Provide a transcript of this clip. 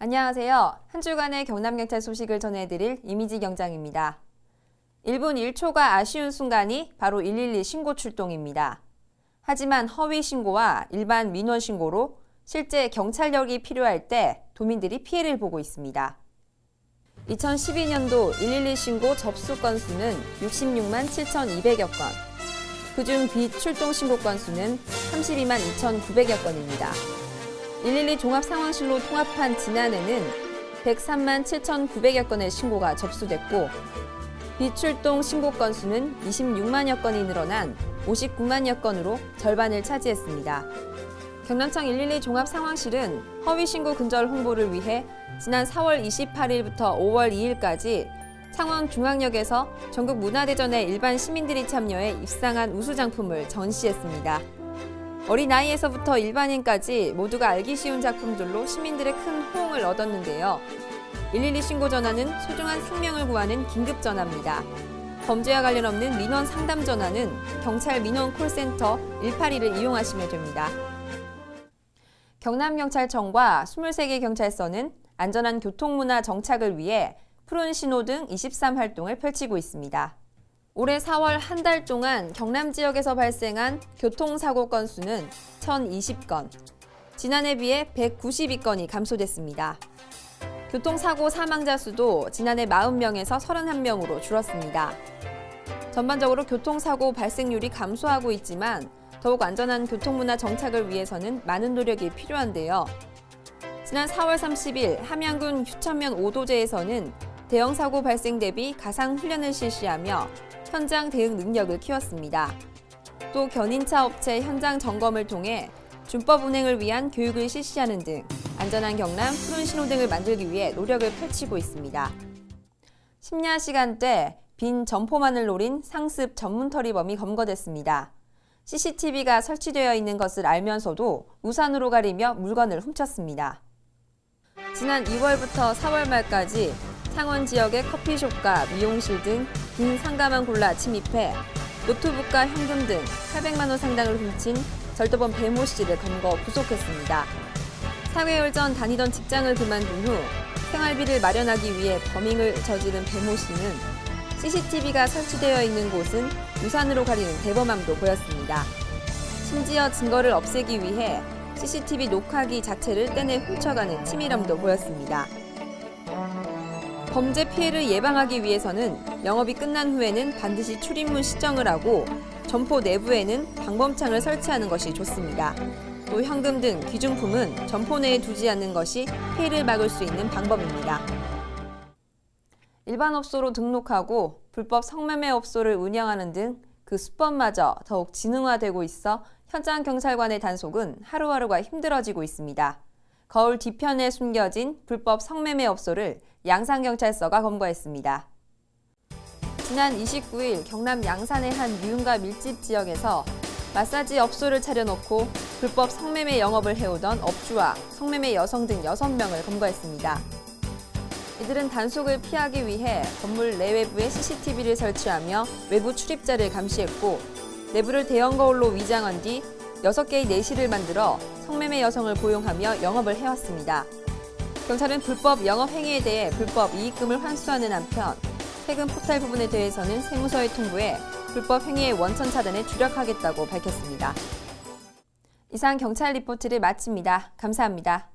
안녕하세요. 한 주간의 경남경찰 소식을 전해드릴 이미지 경장입니다. 1분 1초가 아쉬운 순간이 바로 112 신고 출동입니다. 하지만 허위 신고와 일반 민원 신고로 실제 경찰력이 필요할 때 도민들이 피해를 보고 있습니다. 2012년도 112 신고 접수 건수는 66만 7,200여 건, 그중 비출동 신고 건수는 32만 2,900여 건입니다. 112 종합상황실로 통합한 지난해는 103만 7,900여 건의 신고가 접수됐고 비출동 신고 건수는 26만여 건이 늘어난 59만여 건으로 절반을 차지했습니다. 경남청 112 종합상황실은 허위 신고 근절 홍보를 위해 지난 4월 28일부터 5월 2일까지 창원 중앙역에서 전국 문화대전에 일반 시민들이 참여해 입상한 우수작품을 전시했습니다. 어린 아이에서부터 일반인까지 모두가 알기 쉬운 작품들로 시민들의 큰 호응을 얻었는데요. 112 신고 전화는 소중한 생명을 구하는 긴급 전화입니다. 범죄와 관련 없는 민원 상담 전화는 경찰 민원 콜센터 182를 이용하시면 됩니다. 경남경찰청과 23개 경찰서는 안전한 교통문화 정착을 위해 푸른 신호등 23 활동을 펼치고 있습니다. 올해 4월 한 달 동안 경남 지역에서 발생한 교통사고 건수는 1,020건, 지난해 비해 192건이 감소됐습니다. 교통사고 사망자 수도 지난해 40명에서 31명으로 줄었습니다. 전반적으로 교통사고 발생률이 감소하고 있지만 더욱 안전한 교통문화 정착을 위해서는 많은 노력이 필요한데요. 지난 4월 30일 함양군 휴천면 오도제에서는 대형 사고 발생 대비 가상 훈련을 실시하며 현장 대응 능력을 키웠습니다. 또 견인차 업체 현장 점검을 통해 준법 운행을 위한 교육을 실시하는 등 안전한 경남 푸른 신호등을 만들기 위해 노력을 펼치고 있습니다. 심야 시간대 빈 점포만을 노린 상습 전문터리범이 검거됐습니다. CCTV가 설치되어 있는 것을 알면서도 우산으로 가리며 물건을 훔쳤습니다. 지난 2월부터 4월 말까지 창원 지역의 커피숍과 미용실 등 빈 상가만 골라 침입해 노트북과 현금 등 800만 원 상당을 훔친 절도범 배모 씨를 검거 구속했습니다. 4개월 전 다니던 직장을 그만둔 후 생활비를 마련하기 위해 범행을 저지른 배모 씨는 CCTV가 설치되어 있는 곳은 우산으로 가리는 대범함도 보였습니다. 심지어 증거를 없애기 위해 CCTV 녹화기 자체를 떼내 훔쳐가는 치밀함도 보였습니다. 범죄 피해를 예방하기 위해서는 영업이 끝난 후에는 반드시 출입문 시정을 하고 점포 내부에는 방범창을 설치하는 것이 좋습니다. 또 현금 등 귀중품은 점포 내에 두지 않는 것이 피해를 막을 수 있는 방법입니다. 일반 업소로 등록하고 불법 성매매 업소를 운영하는 등 그 수법마저 더욱 지능화되고 있어 현장 경찰관의 단속은 하루하루가 힘들어지고 있습니다. 거울 뒤편에 숨겨진 불법 성매매 업소를 양산경찰서가 검거했습니다. 지난 29일 경남 양산의 한 유흥가 밀집 지역에서 마사지 업소를 차려놓고 불법 성매매 영업을 해오던 업주와 성매매 여성 등 6명을 검거했습니다. 이들은 단속을 피하기 위해 건물 내외부에 CCTV를 설치하며 외부 출입자를 감시했고 내부를 대형 거울로 위장한 뒤 6개의 내실을 만들어 성매매 여성을 고용하며 영업을 해왔습니다. 경찰은 불법 영업 행위에 대해 불법 이익금을 환수하는 한편 세금 포탈 부분에 대해서는 세무서에 통보해 불법 행위의 원천 차단에 주력하겠다고 밝혔습니다. 이상 경찰 리포트를 마칩니다. 감사합니다.